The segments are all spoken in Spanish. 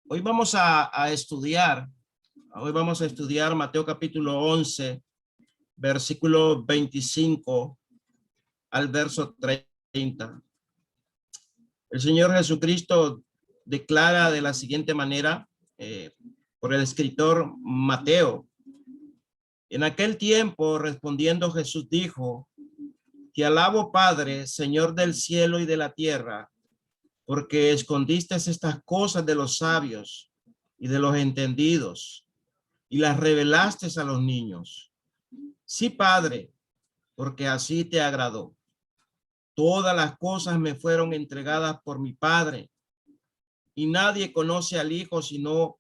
Hoy vamos hoy vamos a estudiar Mateo capítulo 11, versículo 25 al verso 30. El Señor Jesucristo declara de la siguiente manera, por el escritor Mateo: en aquel tiempo, respondiendo Jesús dijo: Te alabo, Padre, Señor del cielo y de la tierra, porque escondiste estas cosas de los sabios y de los entendidos y las revelaste a los niños. Sí, Padre, porque así te agradó. Todas las cosas me fueron entregadas por mi Padre, y nadie conoce al Hijo sino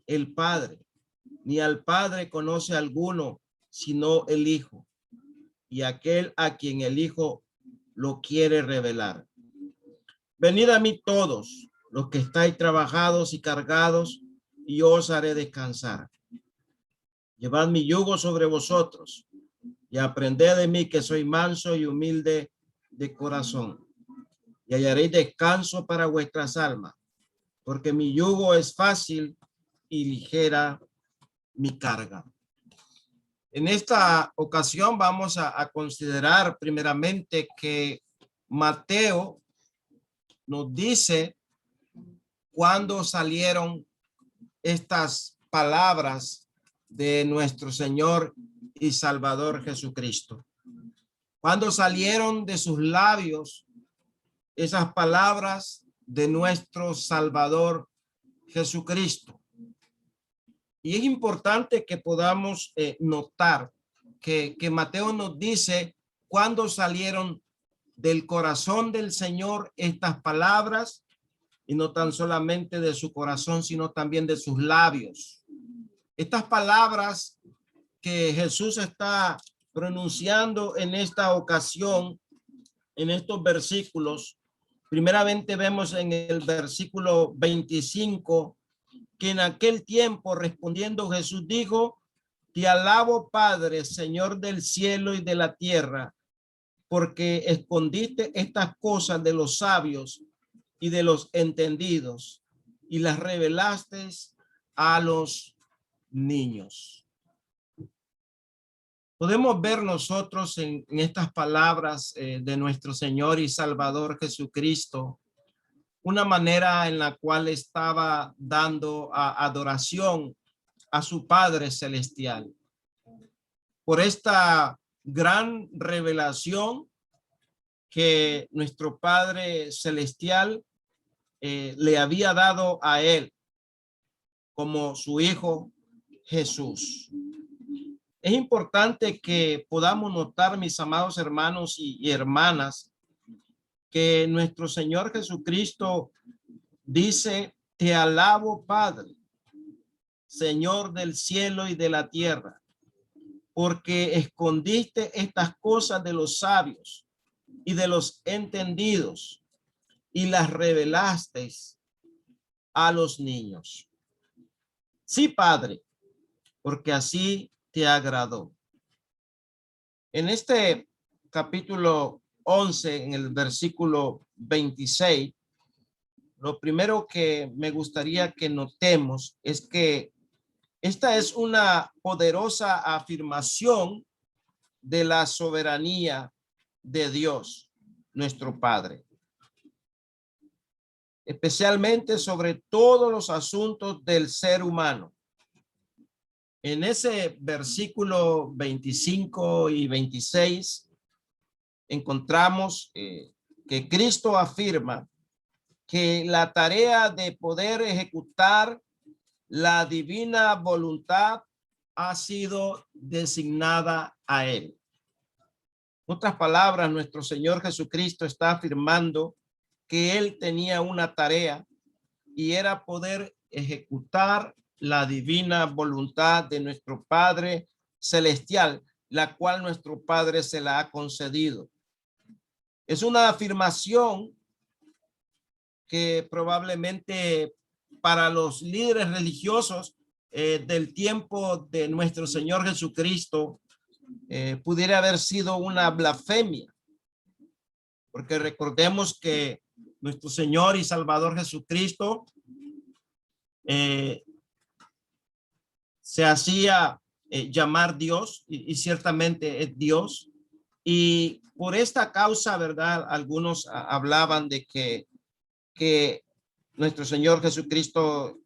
el Padre, ni al Padre conoce alguno sino el Hijo, y aquel a quien el Hijo lo quiere revelar. Venid a mí todos los que estáis trabajados y cargados, y yo os haré descansar. Llevad mi yugo sobre vosotros y aprended de mí, que soy manso y humilde de corazón, y hallaréis descanso para vuestras almas, porque mi yugo es fácil y ligera mi carga. En esta ocasión vamos a considerar primeramente que Mateo nos dice cuándo salieron estas palabras de nuestro Señor y Salvador Jesucristo. Cuando salieron de sus labios esas palabras de nuestro Salvador Jesucristo. Y es importante que podamos notar que Mateo nos dice cuándo salieron del corazón del Señor estas palabras, y no tan solamente de su corazón, sino también de sus labios. Estas palabras que Jesús está pronunciando en esta ocasión, en estos versículos, primeramente vemos en el versículo 25 que en aquel tiempo, respondiendo Jesús dijo: Te alabo, Padre, Señor del cielo y de la tierra, porque escondiste estas cosas de los sabios y de los entendidos y las revelaste a los niños. Podemos ver nosotros en estas palabras de nuestro Señor y Salvador Jesucristo una manera en la cual estaba dando adoración a su Padre Celestial por esta gran revelación que nuestro Padre Celestial le había dado a él como su Hijo Jesús. Es importante que podamos notar, mis amados hermanos y hermanas, que nuestro Señor Jesucristo dice: Te alabo, Padre, Señor del cielo y de la tierra, porque escondiste estas cosas de los sabios y de los entendidos y las revelaste a los niños. Sí, Padre, porque así te agradó. En este capítulo 11, en el versículo 26, lo primero que me gustaría que notemos es que esta es una poderosa afirmación de la soberanía de Dios, nuestro Padre, especialmente sobre todos los asuntos del ser humano. En ese versículo 25 y 26 encontramos que Cristo afirma que la tarea de poder ejecutar la divina voluntad ha sido designada a él. En otras palabras, nuestro Señor Jesucristo está afirmando que él tenía una tarea, y era poder ejecutar la divina voluntad de nuestro Padre Celestial, la cual nuestro Padre se la ha concedido. Es una afirmación que probablemente para los líderes religiosos del tiempo de nuestro Señor Jesucristo pudiera haber sido una blasfemia, porque recordemos que nuestro Señor y Salvador Jesucristo eh, se hacía llamar Dios y ciertamente es Dios. Y por esta causa, ¿verdad? Algunos hablaban de que nuestro Señor Jesucristo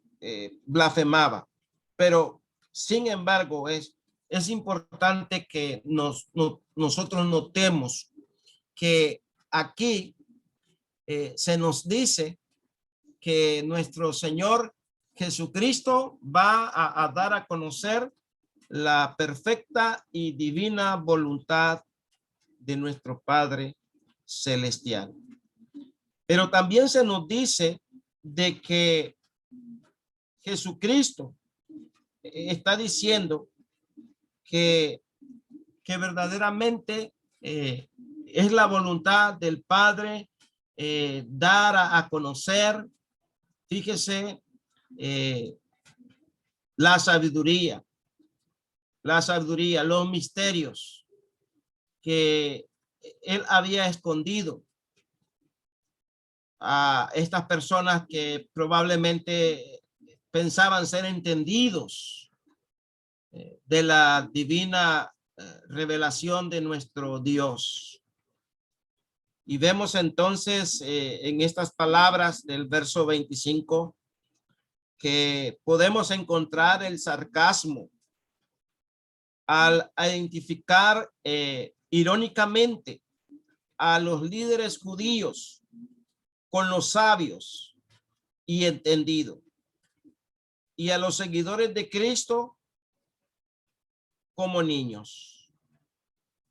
blasfemaba. Pero, sin embargo, es importante que nosotros notemos que aquí se nos dice que nuestro Señor Jesucristo va a dar a conocer la perfecta y divina voluntad de nuestro Padre Celestial. Pero también se nos dice de que Jesucristo está diciendo que verdaderamente es la voluntad del Padre dar a conocer, fíjese, la sabiduría, los misterios que él había escondido a estas personas que probablemente pensaban ser entendidos de la divina revelación de nuestro Dios. Y vemos entonces en estas palabras del verso 25 que podemos encontrar el sarcasmo al identificar irónicamente a los líderes judíos con los sabios y entendidos, y a los seguidores de Cristo como niños.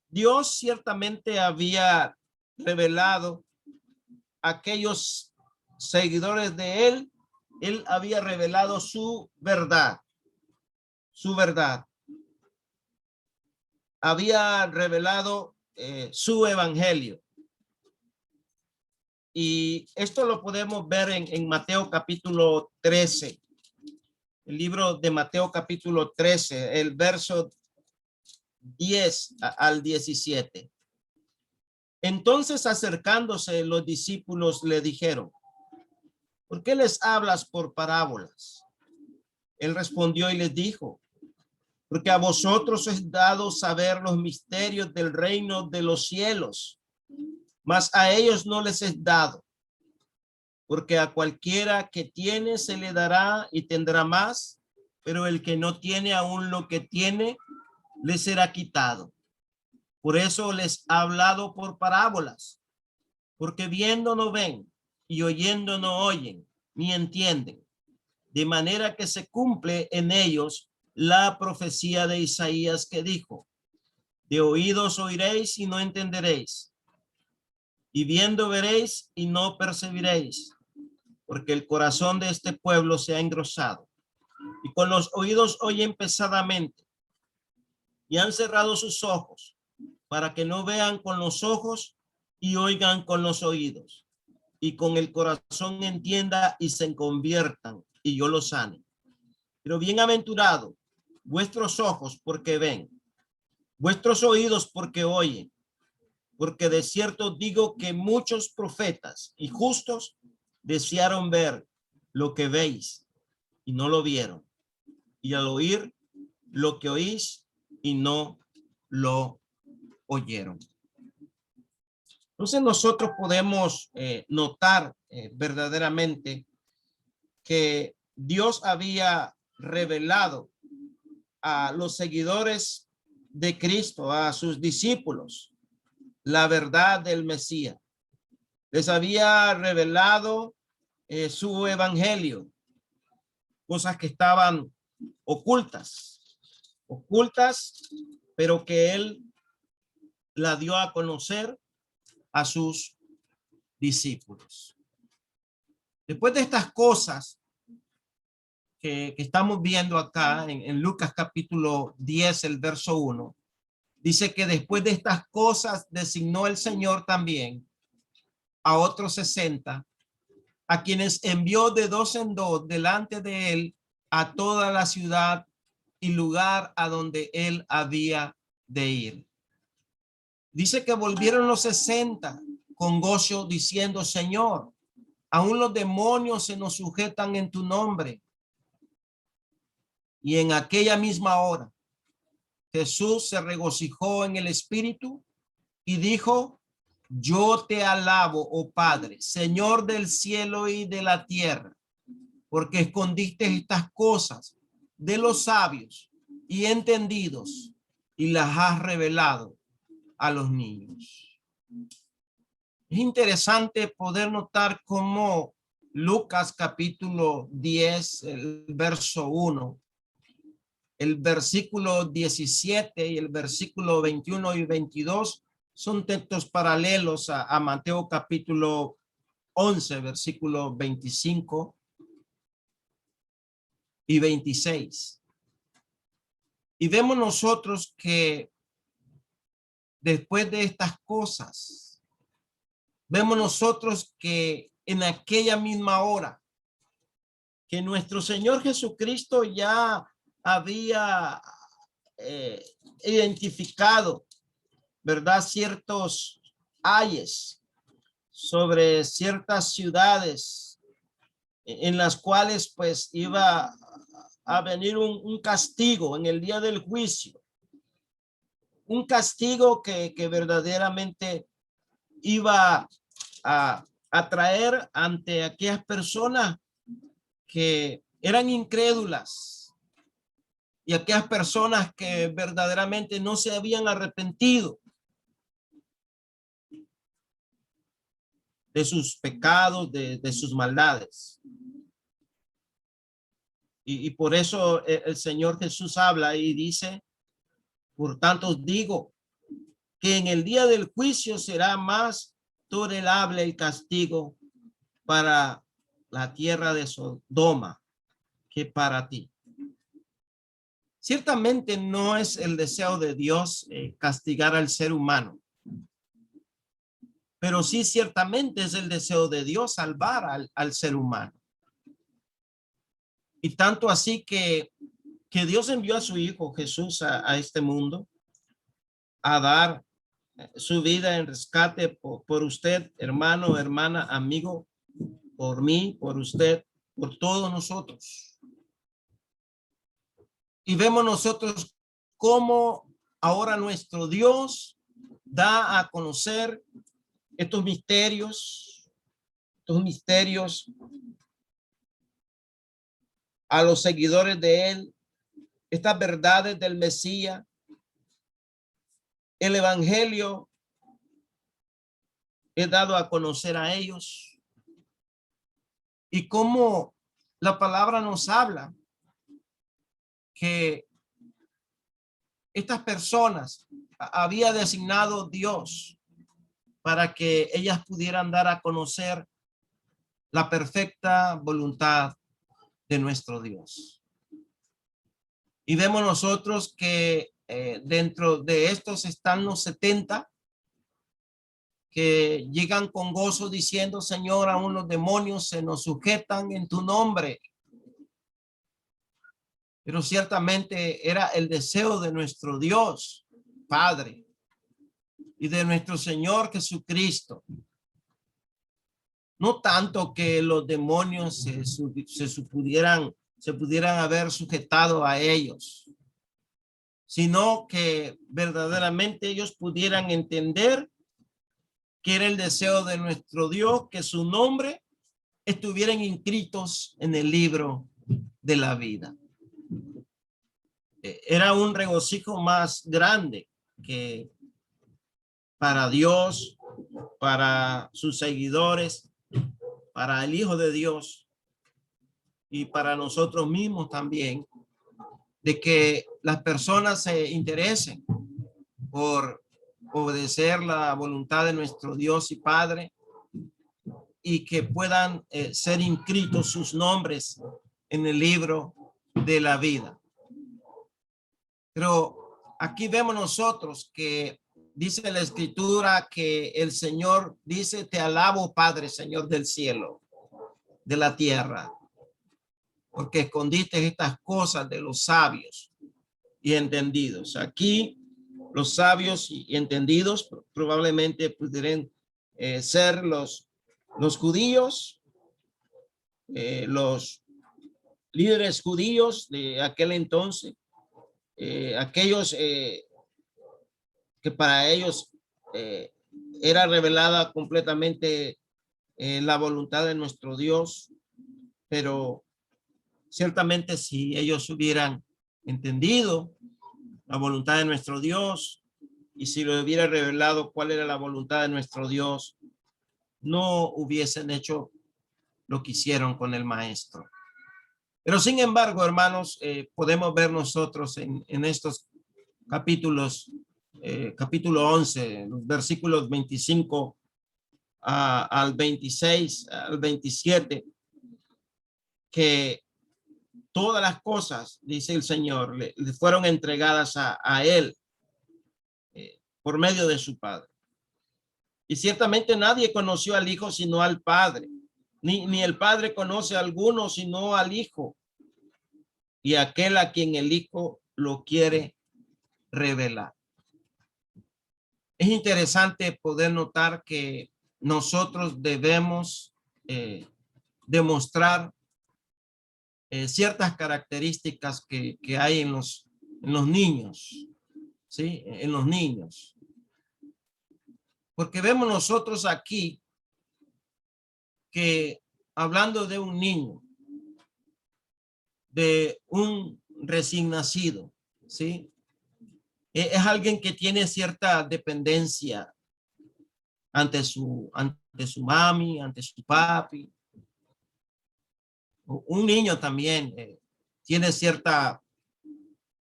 Dios ciertamente había revelado a aquellos seguidores de él había revelado su verdad, había revelado su evangelio. Y esto lo podemos ver en Mateo capítulo 13, el libro de Mateo capítulo 13, el verso 10 al 17. Entonces, acercándose, los discípulos le dijeron: ¿por qué les hablas por parábolas? Él respondió y les dijo: porque a vosotros es dado saber los misterios del reino de los cielos, mas a ellos no les es dado. Porque a cualquiera que tiene se le dará y tendrá más, pero el que no tiene aún lo que tiene, le será quitado. Por eso les ha hablado por parábolas, porque viendo no ven y oyendo no oyen, ni entienden, de manera que se cumple en ellos la profecía de Isaías que dijo: de oídos oiréis y no entenderéis, y viendo veréis y no percibiréis, porque el corazón de este pueblo se ha engrosado, y con los oídos oyen pesadamente, y han cerrado sus ojos, para que no vean con los ojos y oigan con los oídos, y con el corazón entienda y se conviertan, y yo los sane. Pero bienaventurado vuestros ojos porque ven, vuestros oídos porque oyen, porque de cierto digo que muchos profetas y justos desearon ver lo que veis y no lo vieron, y al oír lo que oís y no lo oyeron. Entonces nosotros podemos notar verdaderamente que Dios había revelado a los seguidores de Cristo, a sus discípulos, la verdad del Mesías. Les había revelado su evangelio, cosas que estaban ocultas, pero que él la dio a conocer a sus discípulos. Después de estas cosas que estamos viendo acá en Lucas capítulo 10, el verso 1, dice que después de estas cosas designó el Señor también a otros 60, a quienes envió de dos en dos delante de él a toda la ciudad y lugar a donde él había de ir. Dice que volvieron los 60 con gozo diciendo: Señor, aún los demonios se nos sujetan en tu nombre. Y en aquella misma hora, Jesús se regocijó en el Espíritu y dijo: yo te alabo, oh Padre, Señor del cielo y de la tierra, porque escondiste estas cosas de los sabios y entendidos y las has revelado a los niños. Es interesante poder notar cómo Lucas capítulo 10, el verso 1, el versículo 17 y el versículo 21 y 22 son textos paralelos a Mateo capítulo 11, versículo 25 y 26. Y vemos nosotros que después de estas cosas, vemos nosotros que en aquella misma hora que nuestro Señor Jesucristo ya había identificado, ¿verdad?, ciertos ayes sobre ciertas ciudades en las cuales pues iba a venir un castigo en el día del juicio, un castigo que verdaderamente iba a traer ante aquellas personas que eran incrédulas y aquellas personas que verdaderamente no se habían arrepentido de sus pecados, de sus maldades. Y por eso el Señor Jesús habla y dice: por tanto os digo que en el día del juicio será más tolerable el castigo para la tierra de Sodoma que para ti. Ciertamente no es el deseo de Dios castigar al ser humano, pero sí ciertamente es el deseo de Dios salvar al ser humano. Y tanto así que Dios envió a su Hijo Jesús a este mundo a dar su vida en rescate por usted, hermano, hermana, amigo, por mí, por usted, por todos nosotros. Y vemos nosotros cómo ahora nuestro Dios da a conocer estos misterios a los seguidores de él, estas verdades del Mesías. El evangelio es dado a conocer a ellos, y cómo la palabra nos habla que estas personas había designado Dios para que ellas pudieran dar a conocer la perfecta voluntad de nuestro Dios. Y vemos nosotros que dentro de estos están los 70 que llegan con gozo diciendo: Señor, aún los demonios se nos sujetan en tu nombre. Pero ciertamente era el deseo de nuestro Dios Padre y de nuestro Señor Jesucristo. No tanto que los demonios se pudieran haber sujetado a ellos, sino que verdaderamente ellos pudieran entender que era el deseo de nuestro Dios que su nombre estuvieran inscritos en el libro de la vida. Era un regocijo más grande que para Dios, para sus seguidores, para el Hijo de Dios y para nosotros mismos también, de que las personas se interesen por obedecer la voluntad de nuestro Dios y Padre, y que puedan ser inscritos sus nombres en el libro de la vida. Pero aquí vemos nosotros que dice la Escritura que el Señor dice: te alabo, Padre, Señor del cielo, de la tierra, porque escondiste estas cosas de los sabios y entendidos. Aquí los sabios y entendidos probablemente pudieran ser los judíos, los líderes judíos de aquel entonces, aquellos que para ellos eh, era revelada completamente la voluntad de nuestro Dios, pero ciertamente si ellos hubieran entendido la voluntad de nuestro Dios y si lo hubiera revelado cuál era la voluntad de nuestro Dios, no hubiesen hecho lo que hicieron con el maestro. Pero sin embargo, hermanos, podemos ver nosotros en estos capítulos, capítulo 11, los versículos 25 al 26, al 27, que todas las cosas, dice el Señor, le fueron entregadas a él por medio de su Padre. Y ciertamente nadie conoció al Hijo sino al Padre, ni el Padre conoce a alguno sino al Hijo, y aquel a quien el Hijo lo quiere revelar. Es interesante poder notar que nosotros debemos demostrar ciertas características que hay en los niños, ¿sí? En los niños. Porque vemos nosotros aquí que hablando de un niño, de un recién nacido, ¿sí? Es alguien que tiene cierta dependencia ante su mami, ante su papi. Un niño también tiene cierta,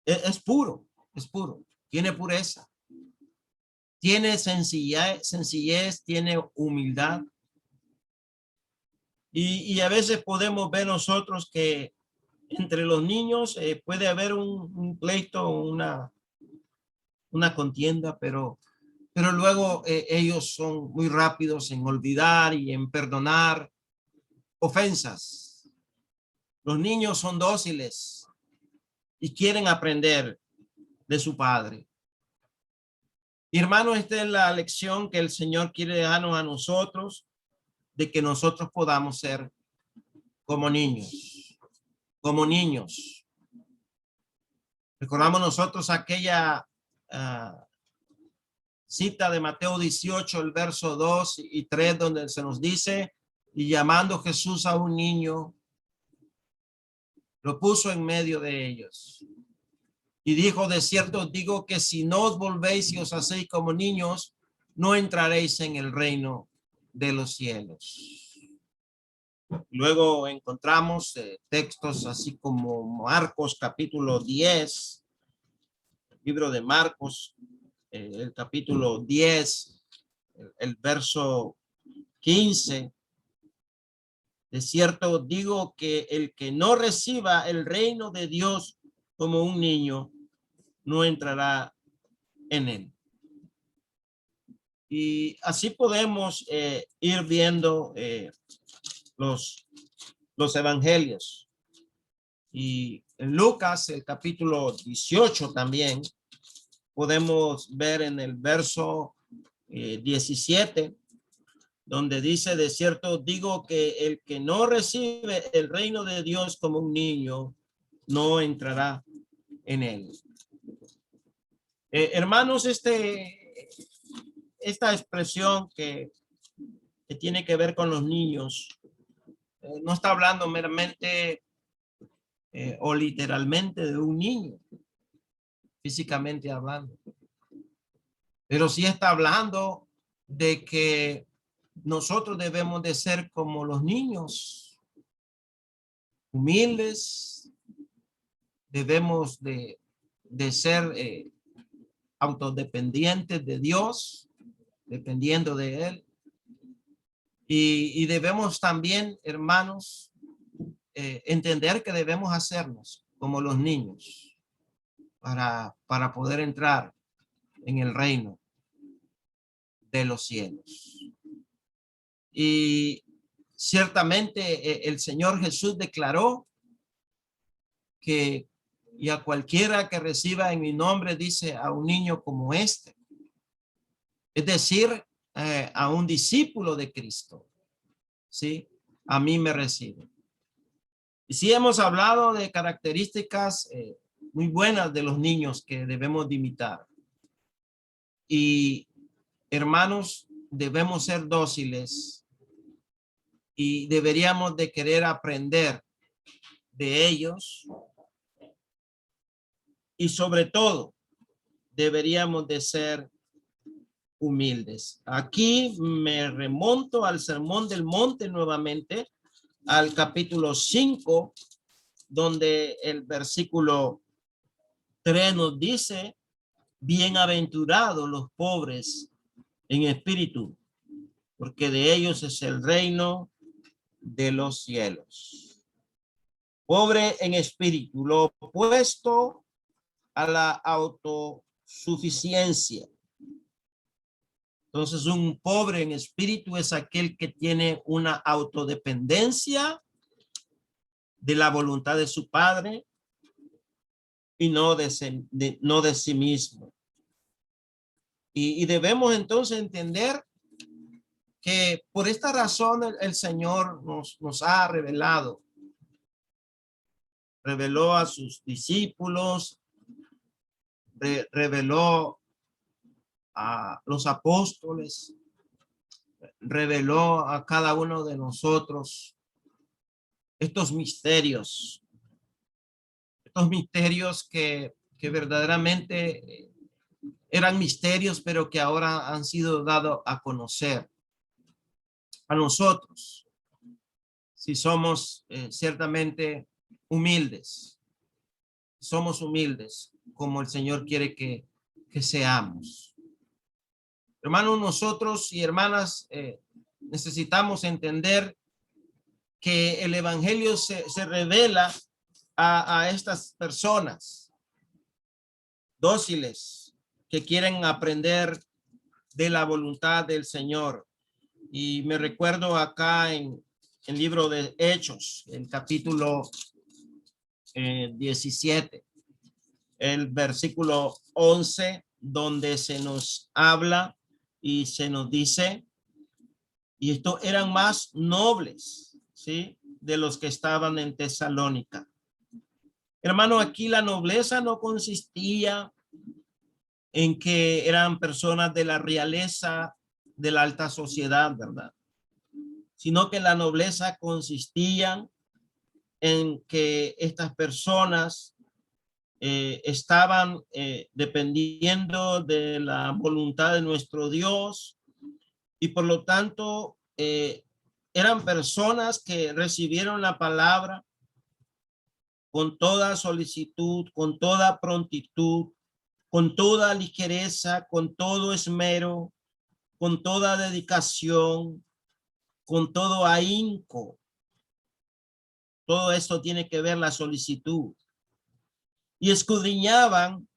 es puro, tiene pureza, tiene sencillez, tiene humildad. Y a veces podemos ver nosotros que entre los niños puede haber un pleito, una contienda, pero luego ellos son muy rápidos en olvidar y en perdonar ofensas. Los niños son dóciles y quieren aprender de su padre. Y hermanos, esta es la lección que el Señor quiere darnos a nosotros, de que nosotros podamos ser como niños, como niños. Recordamos nosotros aquella cita de Mateo 18, el verso 2 y 3, donde se nos dice, y llamando Jesús a un niño, lo puso en medio de ellos. Y dijo, de cierto digo que si no os volvéis y os hacéis como niños, no entraréis en el reino de los cielos. Luego encontramos textos así como Marcos capítulo 10, libro de Marcos, el capítulo 10, el verso 15. De cierto digo que el que no reciba el reino de Dios como un niño, no entrará en él. Y así podemos ir viendo los evangelios. Y en Lucas, el capítulo 18 también, podemos ver en el verso 17, donde dice, de cierto digo que el que no recibe el reino de Dios como un niño, no entrará en él. Hermanos, esta expresión que tiene que ver con los niños, no está hablando meramente o literalmente de un niño, físicamente hablando, pero sí está hablando de que nosotros debemos de ser como los niños, humildes, debemos de ser autodependientes de Dios, dependiendo de Él. Y debemos también, hermanos, entender que debemos hacernos como los niños para poder entrar en el reino de los cielos. Y ciertamente el Señor Jesús declaró que y a cualquiera que reciba en mi nombre, dice, a un niño como este, es decir, a un discípulo de Cristo, ¿sí? A mí me recibe. Y sí hemos hablado de características muy buenas de los niños que debemos de imitar. Y hermanos, debemos ser dóciles y deberíamos de querer aprender de ellos. Y sobre todo, deberíamos de ser humildes. Aquí me remonto al Sermón del Monte nuevamente, al capítulo 5, donde el versículo 3 nos dice: bienaventurados los pobres en espíritu, porque de ellos es el reino de los cielos. Pobre en espíritu, lo opuesto a la autosuficiencia. Entonces, un pobre en espíritu es aquel que tiene una autodependencia de la voluntad de su padre y no de sí mismo. Y debemos entonces entender que por esta razón el Señor nos ha reveló a sus discípulos, reveló a los apóstoles, reveló a cada uno de nosotros estos misterios que verdaderamente eran misterios, pero que ahora han sido dados a conocer a nosotros, si somos ciertamente humildes. Somos humildes como el Señor quiere que seamos. Hermanos, nosotros y hermanas necesitamos entender que el evangelio se revela a estas personas dóciles que quieren aprender de la voluntad del Señor. Y me recuerdo acá en el libro de Hechos, el capítulo 17, el versículo 11, donde se nos habla y se nos dice, y estos eran más nobles, ¿sí?, de los que estaban en Tesalónica. Hermano, aquí la nobleza no consistía en que eran personas de la realeza, de la alta sociedad, ¿verdad? Sino que la nobleza consistía en que estas personas estaban dependiendo de la voluntad de nuestro Dios y por lo tanto eran personas que recibieron la palabra con toda solicitud, con toda prontitud, con toda ligereza, con todo esmero, con toda dedicación, con todo ahínco. Todo esto tiene que ver la solicitud. Y escudriñaban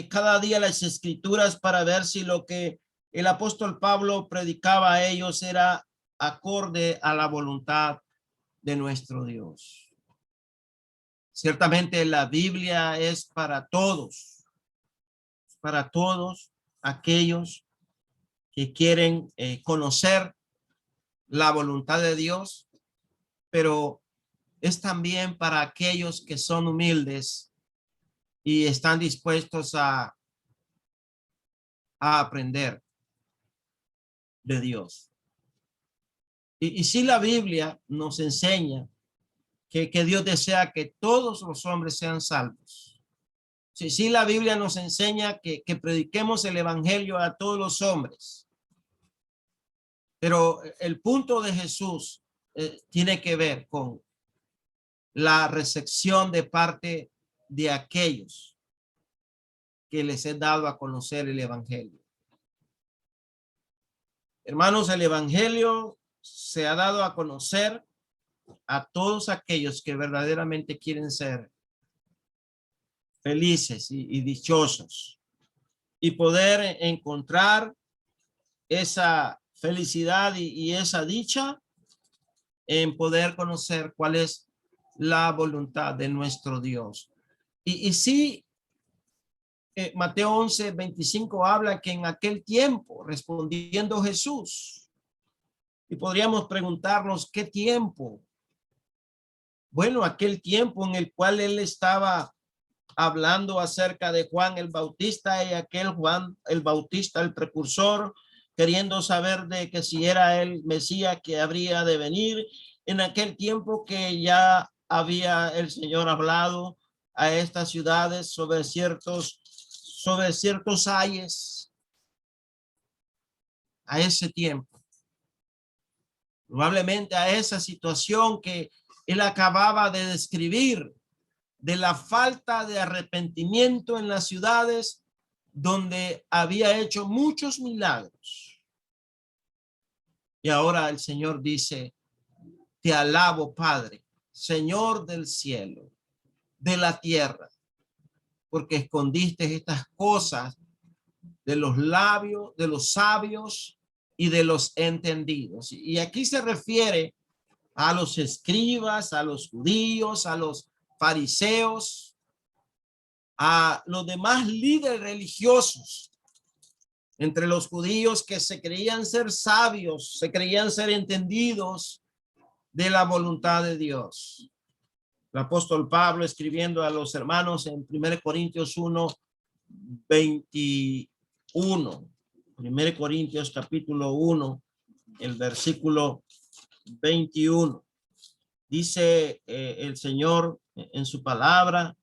cada día las escrituras para ver si lo que el apóstol Pablo predicaba a ellos era acorde a la voluntad de nuestro Dios. Ciertamente la Biblia es para todos aquellos que quieren conocer la voluntad de Dios, pero es también para aquellos que son humildes y están dispuestos a aprender de Dios. Y si la Biblia nos enseña que Dios desea que todos los hombres sean salvos. Si la Biblia nos enseña que prediquemos el evangelio a todos los hombres. Pero el punto de Jesús tiene que ver con la recepción de parte de aquellos que les he dado a conocer el evangelio. Hermanos, el evangelio se ha dado a conocer a todos aquellos que verdaderamente quieren ser felices y dichosos y poder encontrar esa felicidad y esa dicha en poder conocer cuál es la voluntad de nuestro Dios. Y sí, Mateo 11:25 habla que en aquel tiempo, respondiendo Jesús, y podríamos preguntarnos qué tiempo. Bueno, aquel tiempo en el cual él estaba hablando acerca de Juan el Bautista y aquel Juan el Bautista, el precursor, queriendo saber de que si era el Mesías que habría de venir, en aquel tiempo que ya había el Señor hablado a estas ciudades sobre ciertos ayes, a ese tiempo, probablemente a esa situación que él acababa de describir, de la falta de arrepentimiento en las ciudades donde había hecho muchos milagros. Y ahora el Señor dice, te alabo, Padre, Señor del cielo, de la tierra, porque escondiste estas cosas de los labios, de los sabios y de los entendidos. Y aquí se refiere a los escribas, a los judíos, a los fariseos, a los demás líderes religiosos entre los judíos que se creían ser sabios, se creían ser entendidos de la voluntad de Dios. El apóstol Pablo escribiendo a los hermanos en 1 Corintios 1, 21. 1 Corintios capítulo 1, el versículo 21. Dice el Señor en su palabra,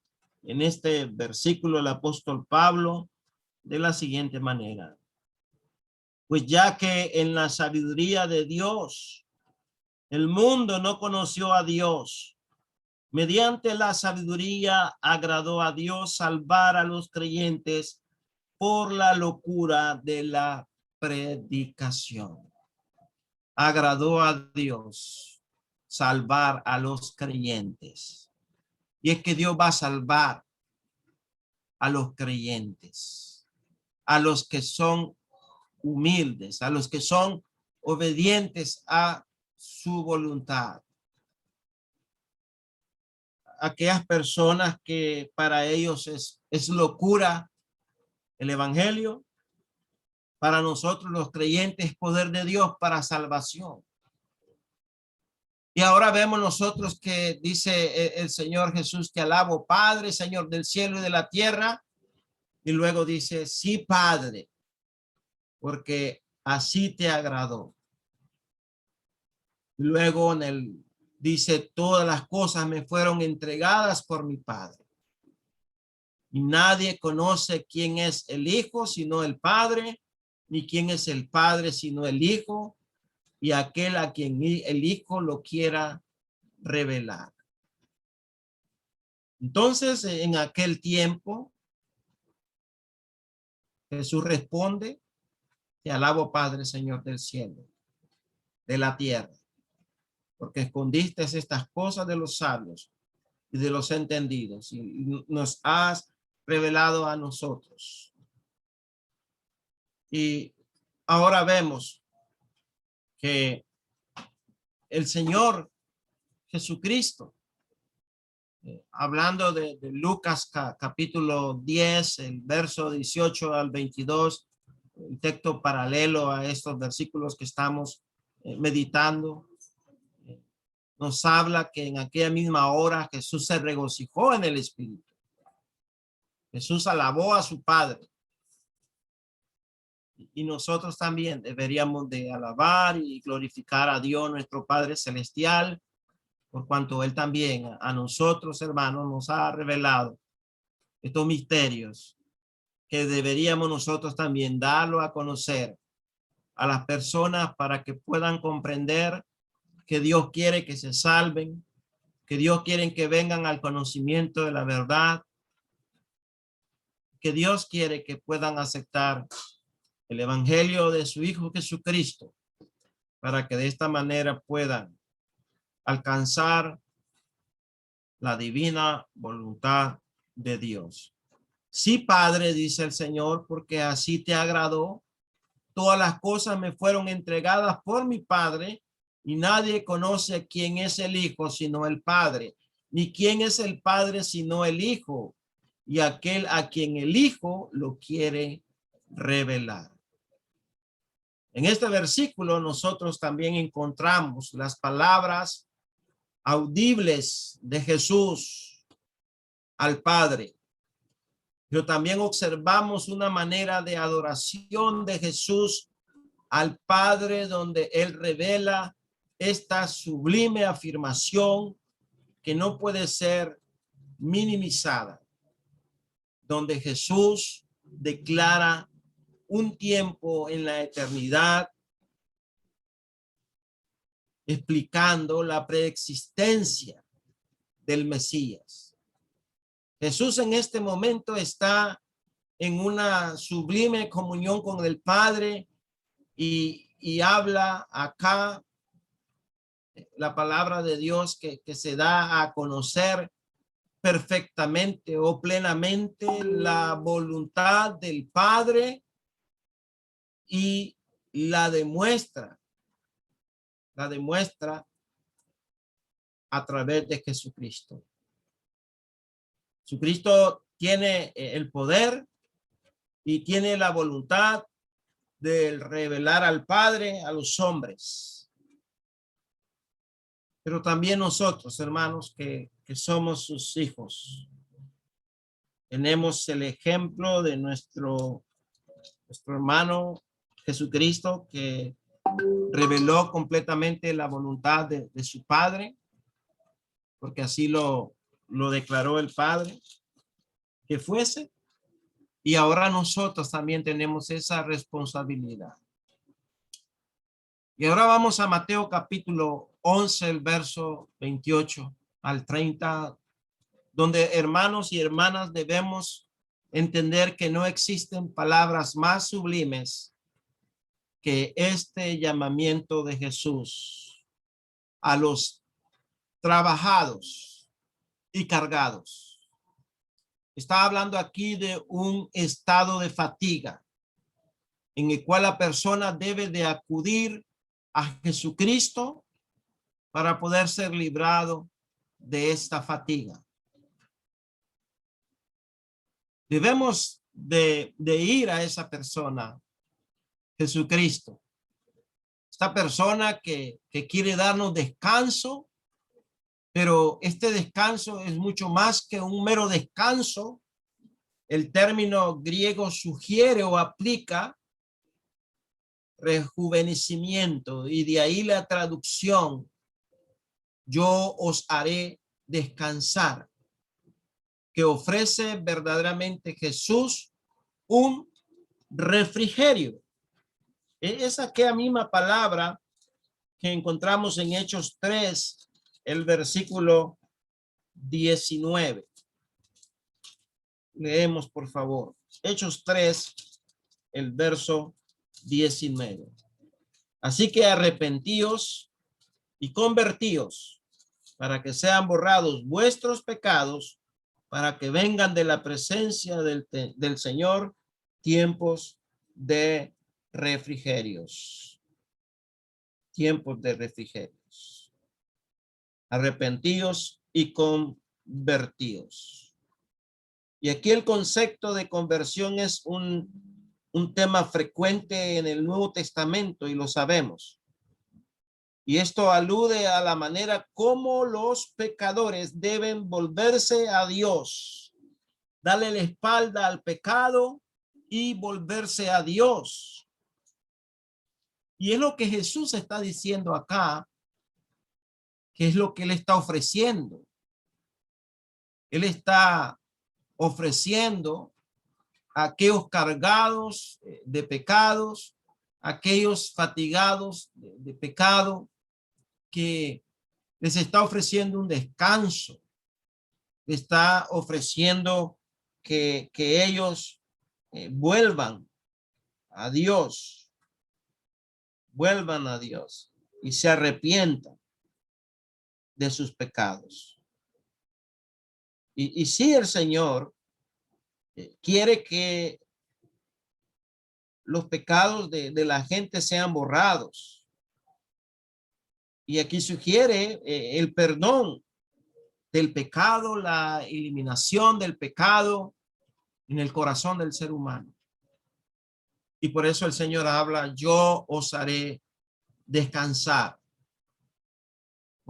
en este versículo, el apóstol Pablo, de la siguiente manera. Pues ya que en la sabiduría de Dios, el mundo no conoció a Dios, mediante la sabiduría agradó a Dios salvar a los creyentes por la locura de la predicación. Agradó a Dios salvar a los creyentes. Y es que Dios va a salvar a los creyentes, a los que son humildes, a los que son obedientes a su voluntad. Aquellas personas que para ellos es locura el evangelio, para nosotros los creyentes poder de Dios para salvación. Y ahora vemos nosotros que dice el Señor Jesús, te alabo, Padre, Señor del cielo y de la tierra. Y luego dice, sí, Padre, porque así te agradó. Y luego dice, todas las cosas me fueron entregadas por mi Padre. Y nadie conoce quién es el Hijo sino el Padre, ni quién es el Padre sino el Hijo, y aquel a quien el Hijo lo quiera revelar. Entonces, en aquel tiempo, Jesús responde, te alabo, Padre, Señor del cielo, de la tierra, porque escondiste estas cosas de los sabios y de los entendidos, y nos has revelado a nosotros. Y ahora vemos que el Señor Jesucristo, hablando de Lucas capítulo 10, el verso 18 al 22, un texto paralelo a estos versículos que estamos meditando, nos habla que en aquella misma hora Jesús se regocijó en el Espíritu. Jesús alabó a su Padre. Y nosotros también deberíamos de alabar y glorificar a Dios, nuestro Padre Celestial, por cuanto Él también a nosotros, hermanos, nos ha revelado estos misterios que deberíamos nosotros también darlo a conocer a las personas para que puedan comprender que Dios quiere que se salven, que Dios quiere que vengan al conocimiento de la verdad, que Dios quiere que puedan aceptar el evangelio de su Hijo Jesucristo, para que de esta manera puedan alcanzar la divina voluntad de Dios. Sí, Padre, dice el Señor, porque así te agradó. Todas las cosas me fueron entregadas por mi Padre, y nadie conoce quién es el Hijo sino el Padre, ni quién es el Padre sino el Hijo, y aquel a quien el Hijo lo quiere revelar. En este versículo nosotros también encontramos las palabras audibles de Jesús al Padre, pero también observamos una manera de adoración de Jesús al Padre, donde Él revela esta sublime afirmación que no puede ser minimizada, donde Jesús declara un tiempo en la eternidad, explicando la preexistencia del Mesías. Jesús en este momento está en una sublime comunión con el Padre y habla acá la palabra de Dios que se da a conocer perfectamente o plenamente la voluntad del Padre y la demuestra a través de Jesucristo. Jesucristo tiene el poder y tiene la voluntad de revelar al Padre a los hombres. Pero también nosotros, hermanos, que somos sus hijos, tenemos el ejemplo de nuestro hermano Jesucristo, que reveló completamente la voluntad de su Padre, porque así lo declaró el Padre que fuese. Y ahora nosotros también tenemos esa responsabilidad. Y ahora vamos a Mateo capítulo 11, el verso 28 al 30, donde hermanos y hermanas debemos entender que no existen palabras más sublimes que este llamamiento de Jesús a los trabajados y cargados. Está hablando aquí de un estado de fatiga en el cual la persona debe de acudir a Jesucristo para poder ser librado de esta fatiga. Debemos de ir a esa persona, Jesucristo. Esta persona que quiere darnos descanso, pero este descanso es mucho más que un mero descanso. El término griego sugiere o aplica rejuvenecimiento, y de ahí la traducción: yo os haré descansar, que ofrece verdaderamente Jesús un refrigerio. Es aquella misma palabra que encontramos en Hechos 3, el versículo 19. Leemos, por favor. Hechos 3, el verso 19. Así que arrepentíos y convertíos para que sean borrados vuestros pecados, para que vengan de la presencia del Señor tiempos de refrigerios. Tiempos de refrigerios. Arrepentíos y convertíos. Y aquí el concepto de conversión es un tema frecuente en el Nuevo Testamento, y lo sabemos. Y esto alude a la manera como los pecadores deben volverse a Dios, darle la espalda al pecado y volverse a Dios. Y es lo que Jesús está diciendo acá, que es lo que Él está ofreciendo. Él está ofreciendo a aquellos cargados de pecados, aquellos fatigados de pecado, que les está ofreciendo un descanso, les está ofreciendo que ellos vuelvan a Dios y se arrepientan de sus pecados. Y sí, el Señor quiere que los pecados de la gente sean borrados. Y aquí sugiere el perdón del pecado, la eliminación del pecado en el corazón del ser humano. Y por eso el Señor habla: yo os haré descansar.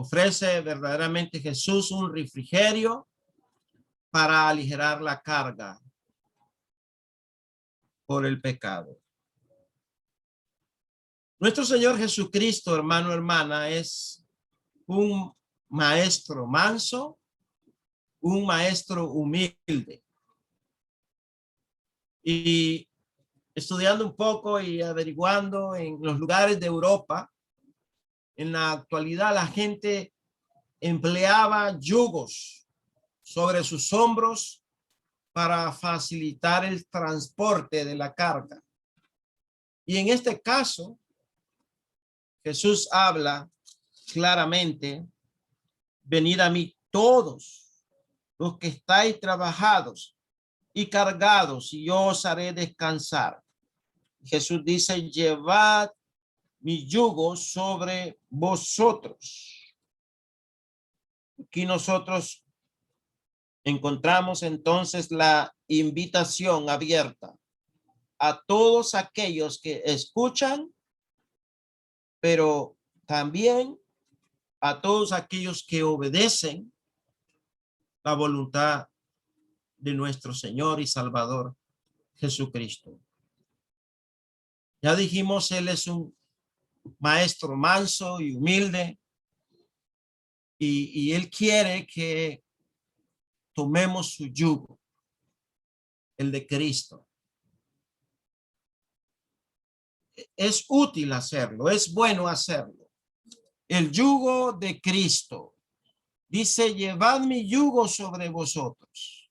Ofrece verdaderamente Jesús un refrigerio para aligerar la carga por el pecado. Nuestro Señor Jesucristo, hermano, hermana, es un maestro manso, un maestro humilde. Y estudiando un poco y averiguando en los lugares de Europa, en la actualidad la gente empleaba yugos sobre sus hombros para facilitar el transporte de la carga. Y en este caso, Jesús habla claramente: venid a mí todos los que estáis trabajados y cargados, y yo os haré descansar. Jesús dice: llevad mi yugo sobre vosotros. Aquí nosotros encontramos entonces la invitación abierta a todos aquellos que escuchan, pero también a todos aquellos que obedecen la voluntad de nuestro Señor y Salvador Jesucristo. Ya dijimos, Él es un maestro manso y humilde, y Él quiere que tomemos su yugo, el de Cristo. Es útil hacerlo, es bueno hacerlo. El yugo de Cristo. Dice: llevad mi yugo sobre vosotros.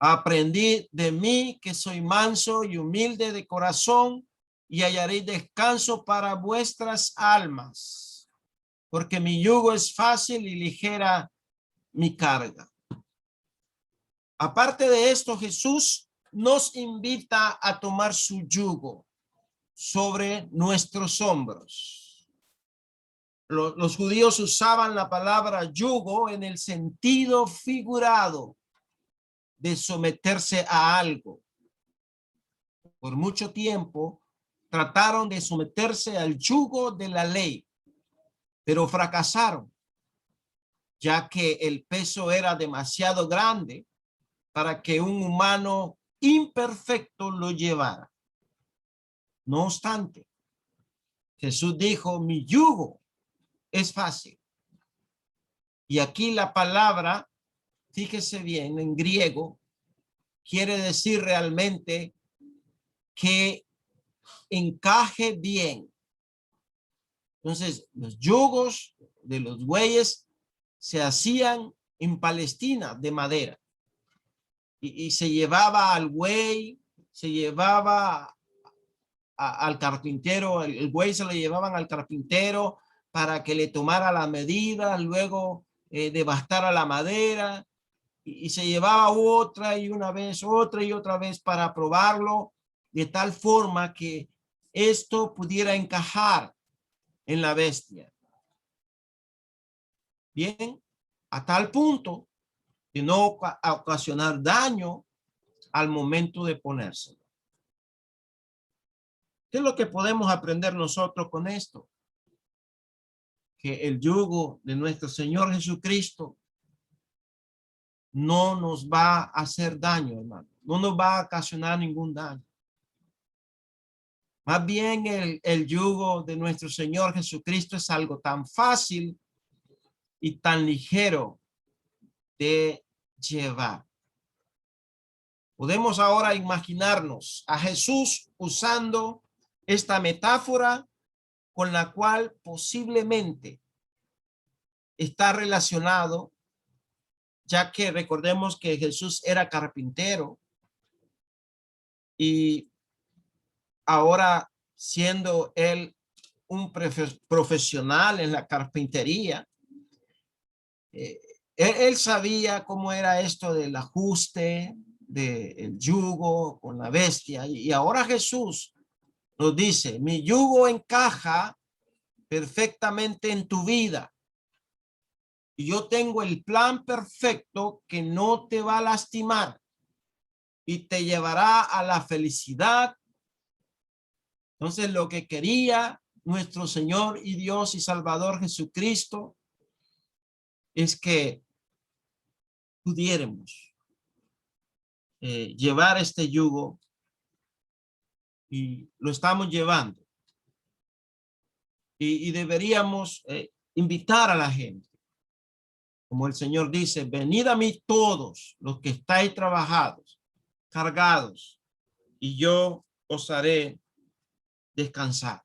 Aprendid de mí, que soy manso y humilde de corazón, y hallaréis descanso para vuestras almas, porque mi yugo es fácil y ligera mi carga. Aparte de esto, Jesús nos invita a tomar su yugo sobre nuestros hombros. Los judíos usaban la palabra yugo en el sentido figurado de someterse a algo. Por mucho tiempo trataron de someterse al yugo de la ley, pero fracasaron, ya que el peso era demasiado grande para que un humano imperfecto lo llevara. No obstante, Jesús dijo: mi yugo es fácil. Y aquí la palabra, fíjese bien, en griego, quiere decir realmente que encaje bien. Entonces, los yugos de los bueyes se hacían en Palestina de madera. Y se llevaba al buey, se llevaba al carpintero, el buey se lo llevaban al carpintero para que le tomara la medida, luego devastara la madera, y se llevaba otra y una vez, otra y otra vez para probarlo, de tal forma que esto pudiera encajar en la bestia. Bien, a tal punto de no ocasionar daño al momento de ponérselo. ¿Qué es lo que podemos aprender nosotros con esto? Que el yugo de nuestro Señor Jesucristo no nos va a hacer daño, hermano. No nos va a ocasionar ningún daño. Más bien el yugo de nuestro Señor Jesucristo es algo tan fácil y tan ligero de llevar. Podemos ahora imaginarnos a Jesús usando esta metáfora con la cual posiblemente está relacionado, ya que recordemos que Jesús era carpintero, y ahora, siendo él un profesional en la carpintería, él sabía cómo era esto del ajuste del yugo con la bestia. Y ahora Jesús nos dice: mi yugo encaja perfectamente en tu vida. Y yo tengo el plan perfecto que no te va a lastimar y te llevará a la felicidad. Entonces, lo que quería nuestro Señor y Dios y Salvador Jesucristo es que pudiéramos llevar este yugo, y lo estamos llevando, y deberíamos invitar a la gente, como el Señor dice: venid a mí todos los que estáis trabajados, cargados, y yo os haré descansar.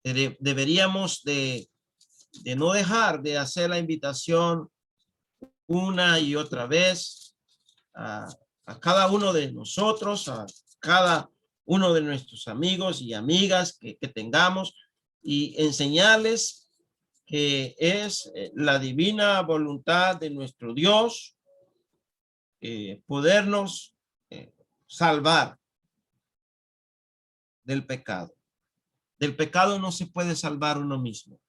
Deberíamos de no dejar de hacer la invitación una y otra vez a cada uno de nosotros, a cada uno de nuestros amigos y amigas que tengamos, y enseñarles que es la divina voluntad de nuestro Dios podernos salvar del pecado. Del pecado no se puede salvar uno mismo.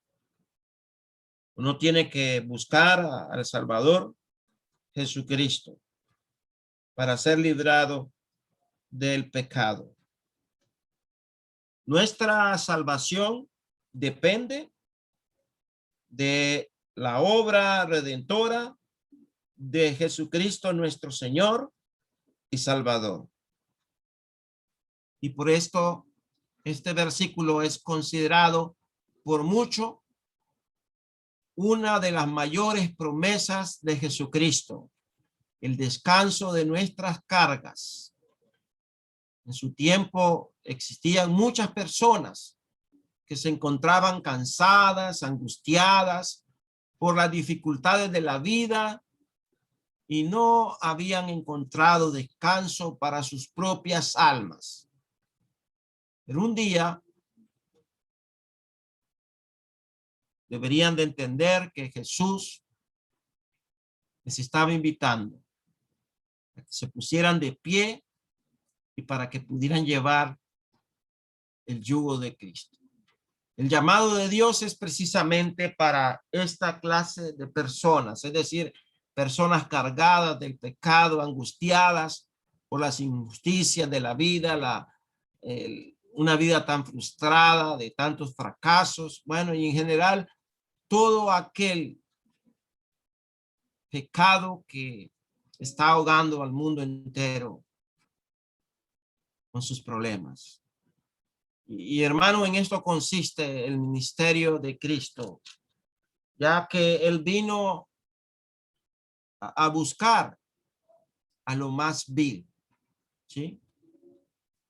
Uno tiene que buscar al Salvador Jesucristo para ser librado del pecado. Nuestra salvación depende de la obra redentora de Jesucristo, nuestro Señor y Salvador. Y por esto este versículo es considerado por mucho una de las mayores promesas de Jesucristo, el descanso de nuestras cargas. En su tiempo existían muchas personas que se encontraban cansadas, angustiadas por las dificultades de la vida, y no habían encontrado descanso para sus propias almas. Pero un día deberían de entender que Jesús les estaba invitando a que se pusieran de pie y para que pudieran llevar el yugo de Cristo. El llamado de Dios es precisamente para esta clase de personas, es decir, personas cargadas del pecado, angustiadas por las injusticias de la vida, una vida tan frustrada, de tantos fracasos, bueno, y en general todo aquel pecado que está ahogando al mundo entero con sus problemas. Y hermano, en esto consiste el ministerio de Cristo, ya que él vino a buscar a lo más vil, ¿sí?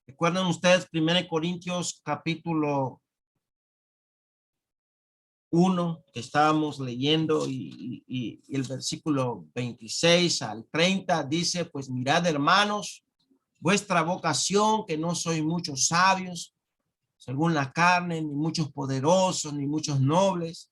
Recuerdan ustedes 1 Corintios capítulo 1 que estábamos leyendo, y el versículo 26 al 30 dice: pues mirad, hermanos, vuestra vocación, que no sois muchos sabios según la carne, ni muchos poderosos, ni muchos nobles,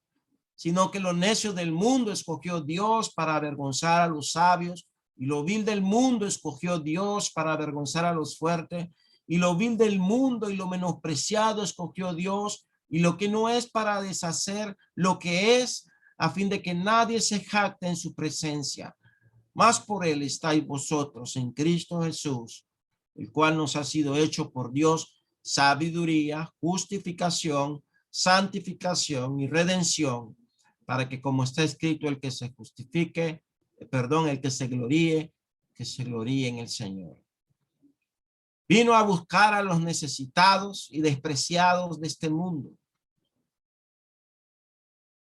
sino que los necios del mundo escogió Dios para avergonzar a los sabios, y lo vil del mundo escogió Dios para avergonzar a los fuertes, y lo vil del mundo y lo menospreciado escogió Dios, y lo que no es, para deshacer lo que es, a fin de que nadie se jacte en su presencia. Mas por él estáis vosotros en Cristo Jesús, el cual nos ha sido hecho por Dios sabiduría, justificación, santificación y redención, para que, como está escrito, el que se justifique, el que se gloríe en el Señor. Vino a buscar a los necesitados y despreciados de este mundo.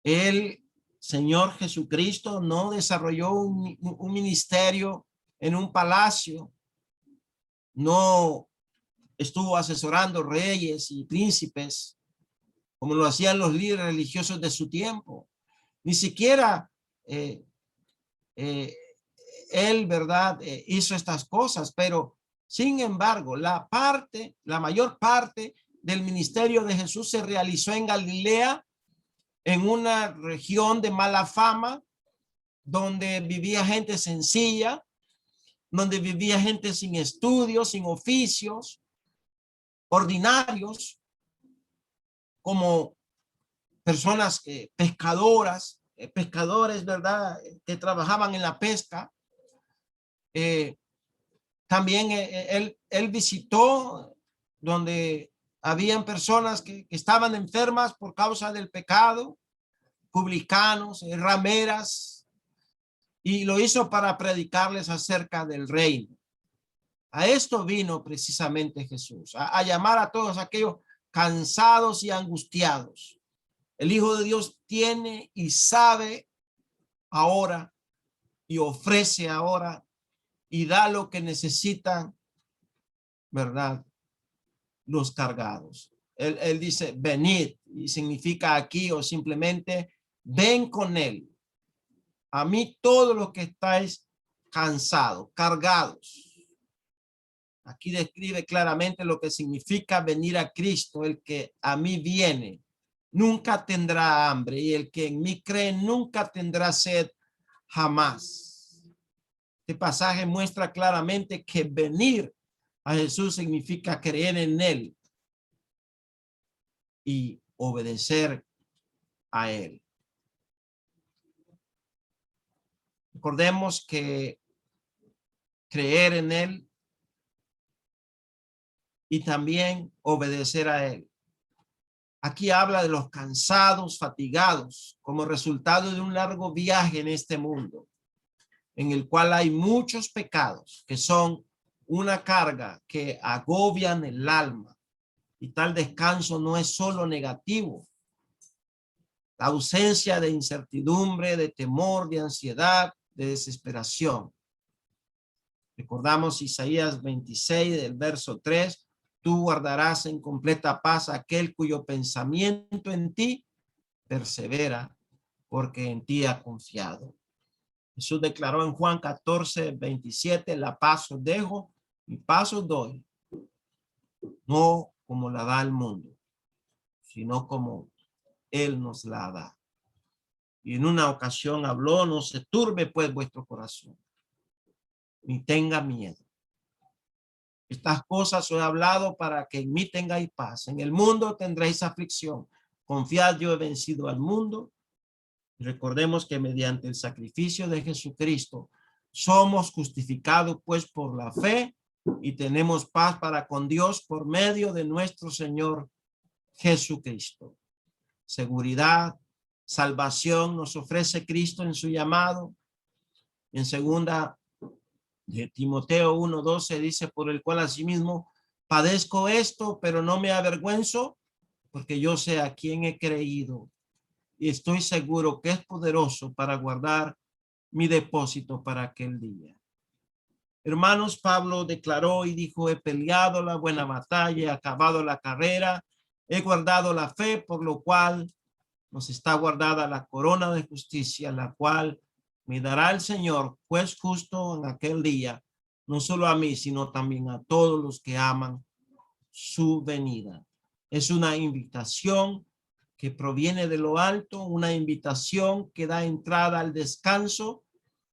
El Señor Jesucristo no desarrolló un ministerio en un palacio, no estuvo asesorando reyes y príncipes como lo hacían los líderes religiosos de su tiempo. Ni siquiera él, ¿verdad? Hizo estas cosas, pero sin embargo, la mayor parte del ministerio de Jesús se realizó en Galilea, en una región de mala fama, donde vivía gente sencilla, donde vivía gente sin estudios, sin oficios, ordinarios, como personas pescadores, ¿verdad? Que trabajaban en la pesca. También él visitó donde Habían personas que estaban enfermas por causa del pecado, publicanos, rameras, y lo hizo para predicarles acerca del reino. A esto vino precisamente Jesús, a llamar a todos aquellos cansados y angustiados. El Hijo de Dios tiene y sabe ahora y ofrece ahora y da lo que necesitan, ¿verdad? Los cargados. Él dice, venid, y significa aquí o simplemente ven con él. A mí todos los que estáis cansados, cargados. Aquí describe claramente lo que significa venir a Cristo. El que a mí viene nunca tendrá hambre, y el que en mí cree nunca tendrá sed jamás. Este pasaje muestra claramente que venir a Jesús significa creer en él y obedecer a él. Recordemos que creer en él y también obedecer a él. Aquí habla de los cansados, fatigados, como resultado de un largo viaje en este mundo, en el cual hay muchos pecados que son una carga que agobian el alma. Y tal descanso no es solo negativo. La ausencia de incertidumbre, de temor, de ansiedad, de desesperación. Recordamos Isaías 26 del verso 3. Tú guardarás en completa paz aquel cuyo pensamiento en ti persevera, porque en ti ha confiado. Jesús declaró en Juan 14:27, la paz os dejo, mi paz os doy, no como la da el mundo, sino como él nos la da. Y en una ocasión habló, no se turbe pues vuestro corazón, ni tenga miedo. Estas cosas os he hablado para que en mí tengáis paz. En el mundo tendréis aflicción. Confiad, yo he vencido al mundo. Recordemos que mediante el sacrificio de Jesucristo somos justificados pues por la fe y tenemos paz para con Dios por medio de nuestro Señor Jesucristo. Seguridad, salvación nos ofrece Cristo en su llamado. En segunda de Timoteo 1:12 dice, por el cual asimismo padezco esto, pero no me avergüenzo, porque yo sé a quién he creído y estoy seguro que es poderoso para guardar mi depósito para aquel día. Hermanos, Pablo declaró y dijo, he peleado la buena batalla, he acabado la carrera, he guardado la fe, por lo cual nos está guardada la corona de justicia, la cual me dará el Señor, juez justo en aquel día, no solo a mí, sino también a todos los que aman su venida. Es una invitación que proviene de lo alto, una invitación que da entrada al descanso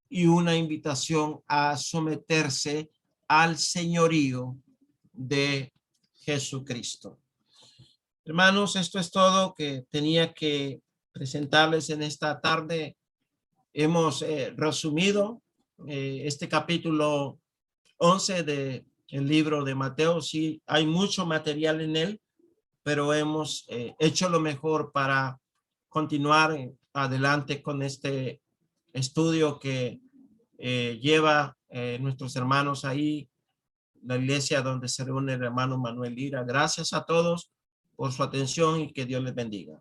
y una invitación a someterse al señorío de Jesucristo. Hermanos, esto es todo que tenía que presentarles en esta tarde. Hemos resumido este capítulo 11 del libro de Mateo. Sí, hay mucho material en él, pero hemos hecho lo mejor para continuar adelante con este estudio que lleva nuestros hermanos ahí, la iglesia donde se reúne el hermano Manuel Lira. Gracias a todos por su atención y que Dios les bendiga.